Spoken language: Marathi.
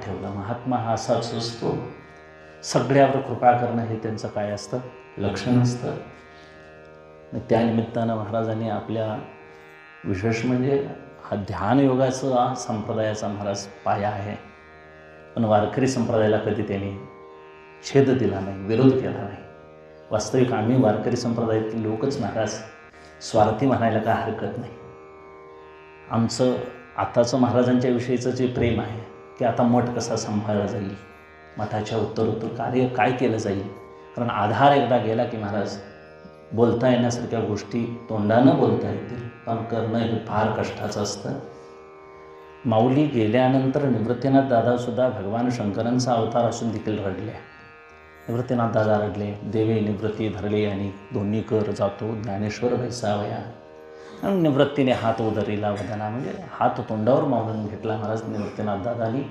ठेवलं. महात्मा हा असाच असतो, सगळ्यावर कृपा करणं हे त्यांचं काय असतं, लक्षण असतं. त्यानिमित्तानं महाराजांनी आपल्या विशेष म्हणजे हा ध्यानयोगाचा संप्रदायाचा महाराज पाया आहे. पण वारकरी संप्रदायाला कधी त्यांनी छेद दिला नाही, विरोध केला नाही. वास्तविक आम्ही वारकरी संप्रदायातील लोकच महाराज स्वार्थी म्हणायला काय हरकत नाही. आमचं आताचं महाराजांच्या विषयीचं जे प्रेम आहे की आता मठ कसा सांभाळला जाईल, मठाच्या उत्तरोत्तर कार्य काय केलं जाईल. कारण आधार एकदा गेला की महाराज बोलता येण्यासारख्या गोष्टी तोंडानं बोलता येतील, पण करणं हे फार कष्टाचं असतं. माऊली गेल्यानंतर निवृत्तीनाथ दादासुद्धा भगवान शंकरांचा अवतार असून देखील रडले. निवृत्तीनाथ दादा रडले, देवे निवृत्ती धरले आणि दोन्ही कर जातो ज्ञानेश्वर वैसावया. निवृत्तीने हात उदरीला वदना, म्हणजे हात तोंडावर माऊलीने घेतला महाराज निवृत्तीनाथ दादानी